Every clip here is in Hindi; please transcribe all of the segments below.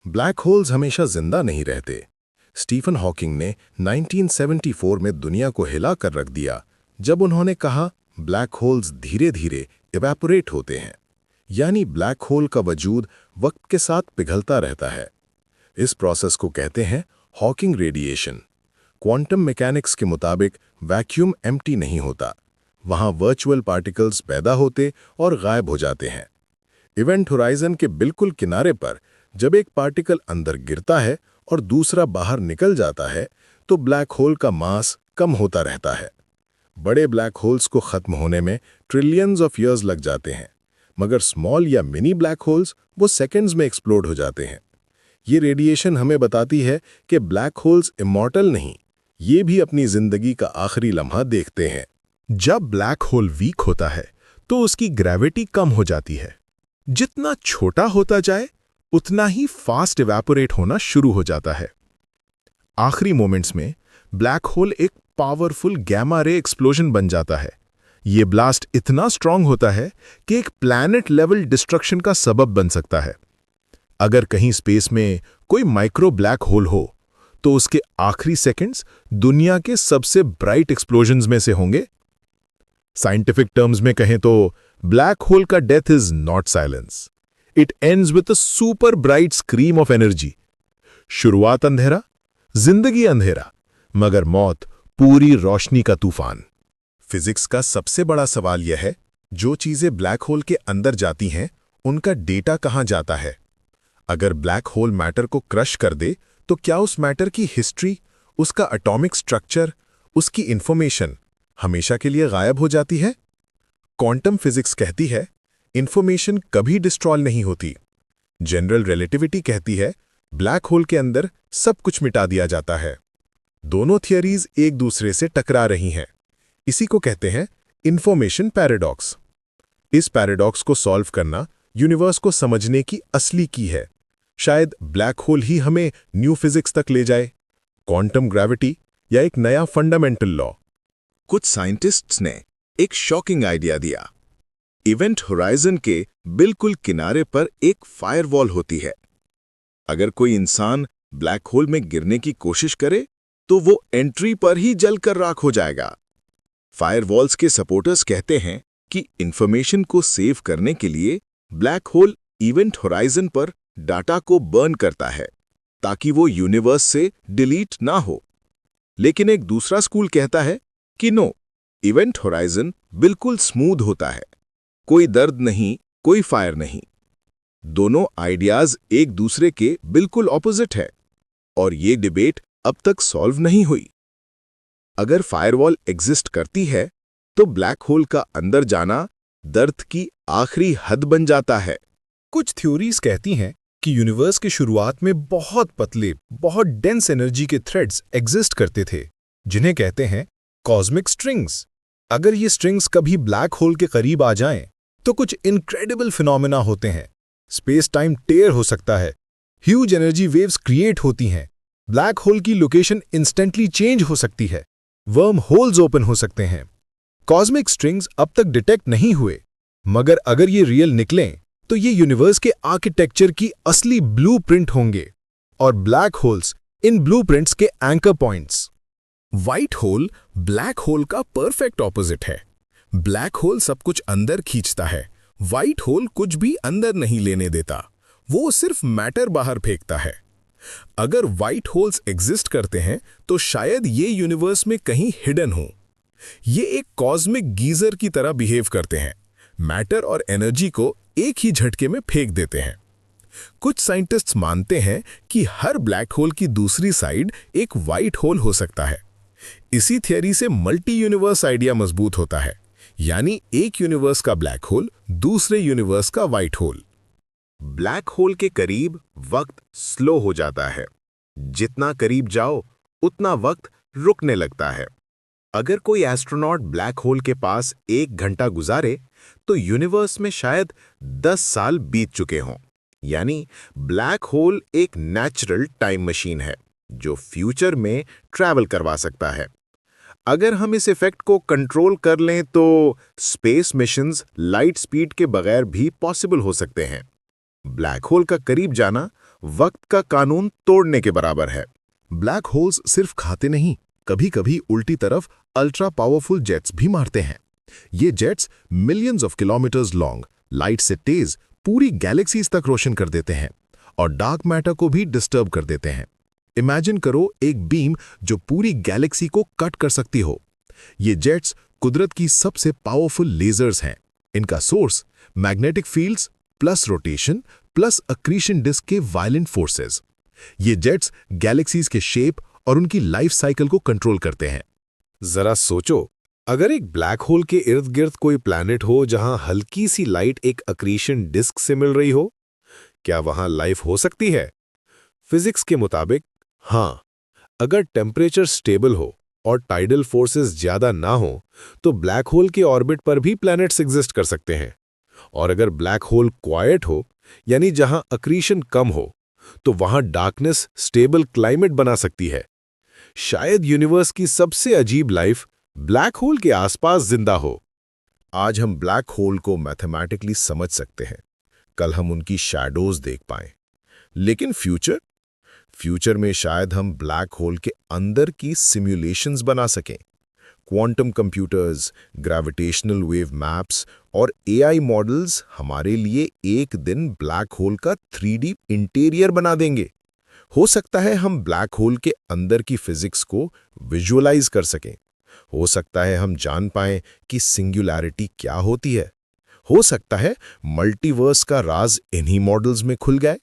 ब्लैक होल्स हमेशा जिंदा नहीं रहते। स्टीफन हॉकिंग ने 1974 में दुनिया को हिला कर रख दिया जब उन्होंने कहा ब्लैक होल्स धीरे धीरे इवेपोरेट होते हैं, यानी ब्लैक होल का वजूद वक्त के साथ पिघलता रहता है। इस प्रोसेस को कहते हैं हॉकिंग रेडिएशन। क्वांटम मैकेनिक्स के मुताबिक वैक्यूम एम्प्टी नहीं होता, वहां वर्चुअल पार्टिकल्स पैदा होते और गायब हो जाते हैं। इवेंट होराइजन के बिल्कुल किनारे पर जब एक पार्टिकल अंदर गिरता है और दूसरा बाहर निकल जाता है तो ब्लैक होल का मास कम होता रहता है। बड़े ब्लैक होल्स को खत्म होने में ट्रिलियंस ऑफ ईयर्स लग जाते हैं, मगर स्मॉल या मिनी ब्लैक होल्स वो सेकंड्स में एक्सप्लोड हो जाते हैं। ये रेडिएशन हमें बताती है कि ब्लैक होल्स इमॉर्टल नहीं, ये भी अपनी जिंदगी का आखिरी लम्हा देखते हैं। जब ब्लैक होल वीक होता है तो उसकी ग्रेविटी कम हो जाती है। जितना छोटा होता जाए उतना ही फास्ट इवेपोरेट होना शुरू हो जाता है। आखिरी मोमेंट्स में ब्लैक होल एक पावरफुल गैमा रे एक्सप्लोजन बन जाता है। ये ब्लास्ट इतना स्ट्रांग होता है कि एक प्लैनेट लेवल डिस्ट्रक्शन का सबब बन सकता है। अगर कहीं स्पेस में कोई माइक्रो ब्लैक होल हो तो उसके आखिरी सेकंड्स दुनिया के सबसे ब्राइट एक्सप्लोजन्स में से होंगे। साइंटिफिक टर्म्स में कहें तो ब्लैक होल का death is not silence, it ends with a super bright scream of energy. शुरुआत अंधेरा, जिंदगी अंधेरा, मगर मौत पूरी रोशनी का तूफान। फिजिक्स का सबसे बड़ा सवाल यह है, जो चीजें ब्लैक होल के अंदर जाती हैं उनका डेटा कहां जाता है। अगर ब्लैक होल मैटर को क्रश कर दे तो क्या उस मैटर की हिस्ट्री, उसका एटॉमिक स्ट्रक्चर, उसकी इंफॉर्मेशन हमेशा के लिए गायब हो जाती है? क्वांटम फिजिक्स कहती है इंफॉर्मेशन कभी डिस्ट्रॉय नहीं होती। जनरल रिलेटिविटी कहती है ब्लैक होल के अंदर सब कुछ मिटा दिया जाता है। दोनों थियरीज एक दूसरे से टकरा रही हैं। इसी को कहते हैं इंफॉर्मेशन पैराडॉक्स। इस पैराडॉक्स को सॉल्व करना यूनिवर्स को समझने की असली की है। शायद ब्लैक होल ही हमें न्यू फिजिक्स तक ले जाए, क्वांटम ग्रेविटी या एक नया फंडामेंटल लॉ। कुछ साइंटिस्ट्स ने एक शॉकिंग आइडिया दिया। इवेंट होराइजन के बिल्कुल किनारे पर एक फायरवॉल होती है। अगर कोई इंसान ब्लैक होल में गिरने की कोशिश करे तो वो एंट्री पर ही जलकर राख हो जाएगा। फायरवॉल्स के सपोर्टर्स कहते हैं कि इंफॉर्मेशन को सेव करने के लिए ब्लैक होल इवेंट होराइजन पर डाटा को बर्न करता है ताकि वो यूनिवर्स से डिलीट ना हो। लेकिन एक दूसरा स्कूल कहता है कि नो, इवेंट होराइजन बिल्कुल स्मूथ होता है, कोई दर्द नहीं, कोई फायर नहीं। दोनों आइडियाज एक दूसरे के बिल्कुल ऑपोजिट है और ये डिबेट अब तक सॉल्व नहीं हुई। अगर फायरवॉल एग्जिस्ट करती है तो ब्लैक होल का अंदर जाना दर्द की आखिरी हद बन जाता है। कुछ थ्योरीज कहती हैं कि यूनिवर्स की शुरुआत में बहुत पतले, बहुत डेंस एनर्जी के थ्रेड्स एग्जिस्ट करते थे, जिन्हें कहते हैं कॉस्मिक स्ट्रिंग्स। अगर ये स्ट्रिंग्स कभी ब्लैक होल के करीब आ जाएं, तो कुछ इनक्रेडिबल फिनोमेना होते हैं। स्पेस टाइम टेयर हो सकता है, ह्यूज एनर्जी वेव्स क्रिएट होती हैं, ब्लैक होल की लोकेशन इंस्टेंटली चेंज हो सकती है, वर्म होल्स ओपन हो सकते हैं। कॉस्मिक स्ट्रिंग्स अब तक डिटेक्ट नहीं हुए, मगर अगर ये रियल निकलें तो ये यूनिवर्स के आर्किटेक्चर की असली ब्लूप्रिंट होंगे और ब्लैक होल्स इन ब्लूप्रिंट्स के anchor points. White hole black hole का परफेक्ट ऑपोजिट है। ब्लैक होल सब कुछ अंदर खींचता है, व्हाइट होल कुछ भी अंदर नहीं लेने देता, वो सिर्फ मैटर बाहर फेंकता है। अगर व्हाइट होल्स एग्जिस्ट करते हैं तो शायद ये यूनिवर्स में कहीं हिडन हो। ये एक कॉस्मिक गीजर की तरह बिहेव करते हैं, मैटर और एनर्जी को एक ही झटके में फेंक देते हैं। कुछ साइंटिस्ट्स मानते हैं कि हर ब्लैक होल की दूसरी साइड एक व्हाइट होल हो सकता है। इसी थियरी से मल्टी यूनिवर्स आइडिया मजबूत होता है, यानी एक यूनिवर्स का ब्लैक होल दूसरे यूनिवर्स का व्हाइट होल। ब्लैक होल के करीब वक्त स्लो हो जाता है। जितना करीब जाओ उतना वक्त रुकने लगता है। अगर कोई एस्ट्रोनॉट ब्लैक होल के पास 1 घंटा गुजारे तो यूनिवर्स में शायद 10 साल बीत चुके हों। यानी ब्लैक होल एक नेचुरल टाइम मशीन है जो फ्यूचर में ट्रैवल करवा सकता है। अगर हम इस इफेक्ट को कंट्रोल कर लें तो स्पेस मिशंस लाइट स्पीड के बगैर भी पॉसिबल हो सकते हैं। ब्लैक होल का करीब जाना वक्त का कानून तोड़ने के बराबर है। ब्लैक होल्स सिर्फ खाते नहीं, कभी-कभी उल्टी तरफ अल्ट्रा पावरफुल जेट्स भी मारते हैं। ये jets millions of kilometres long, light से तेज पूरी गैलेक्सीज तक रोशन कर देते हैं और डार्क मैटर को भी डिस्टर्ब कर देते हैं। इमेजिन करो एक बीम जो पूरी गैलेक्सी को कट कर सकती हो। ये जेट्स कुदरत की सबसे पावरफुल लेजर्स हैं। इनका source magnetic fields plus rotation plus accretion disc के वायलेंट फोर्सेस। ये जेट्स गैलेक्सीज के शेप और उनकी लाइफ साइकिल को कंट्रोल करते हैं। जरा सोचो, अगर एक ब्लैक होल के इर्द गिर्द कोई प्लैनेट हो जहां हल्की सी लाइट एक अक्रीशन डिस्क से मिल रही हो, क्या वहां लाइफ हो सकती है? फिजिक्स के मुताबिक हाँ। अगर टेम्परेचर स्टेबल हो और टाइडल फोर्सेस ज्यादा ना हो तो ब्लैक होल के ऑर्बिट पर भी प्लैनेट्स एग्जिस्ट कर सकते हैं। और अगर ब्लैक होल क्वाइट हो, यानी जहां अक्रीशन कम हो, तो वहां डार्कनेस स्टेबल क्लाइमेट बना सकती है। शायद यूनिवर्स की सबसे अजीब लाइफ ब्लैक होल के आसपास जिंदा हो। आज हम ब्लैक होल को मैथमेटिकली समझ सकते हैं, कल हम उनकी शैडोज देख पाएं। लेकिन फ्यूचर में शायद हम ब्लैक होल के अंदर की सिमुलेशंस बना सकें। Quantum computers, gravitational wave maps और एआई मॉडल्स हमारे लिए एक दिन ब्लैक होल का 3D इंटीरियर बना देंगे। हो सकता है हम ब्लैक होल के अंदर की फिजिक्स को विजुअलाइज कर सकें। हो सकता है हम जान पाएं कि सिंगुलैरिटी क्या होती है। हो सकता है मल्टीवर्स का राज इन्हीं मॉडल्स में खुल गए।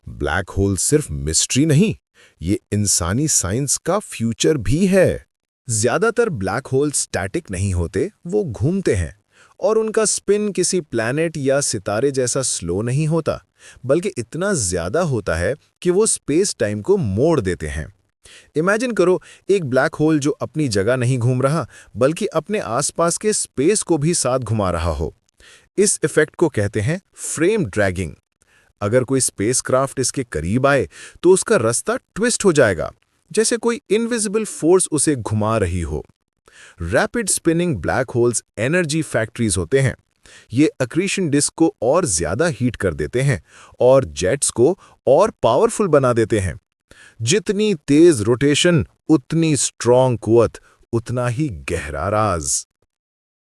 ब्लैक होल सिर्फ मिस्ट्री नहीं, ये इंसानी साइंस का फ्यूचर भी है। ज्यादातर ब्लैक होल स्टैटिक नहीं होते, वो घूमते हैं और उनका स्पिन किसी प्लैनेट या सितारे जैसा स्लो नहीं होता, बल्कि इतना ज्यादा होता है कि वो स्पेस टाइम को मोड़ देते हैं। इमेजिन करो एक ब्लैक होल जो अपनी जगह नहीं घूम रहा, बल्कि अपने आसपास के स्पेस को भी साथ घुमा रहा हो। इस इफेक्ट को कहते हैं फ्रेम ड्रैगिंग। अगर कोई स्पेसक्राफ्ट इसके करीब आए तो उसका रास्ता ट्विस्ट हो जाएगा, जैसे कोई इनविजिबल फोर्स उसे घुमा रही हो। Rapid spinning black holes energy factories होते हैं। ये अक्रीशन डिस्क को और ज्यादा हीट कर देते हैं और जेट्स को और पावरफुल बना देते हैं। जितनी तेज रोटेशन, उतनी स्ट्रॉन्ग कुवत, उतना ही गहरा राज।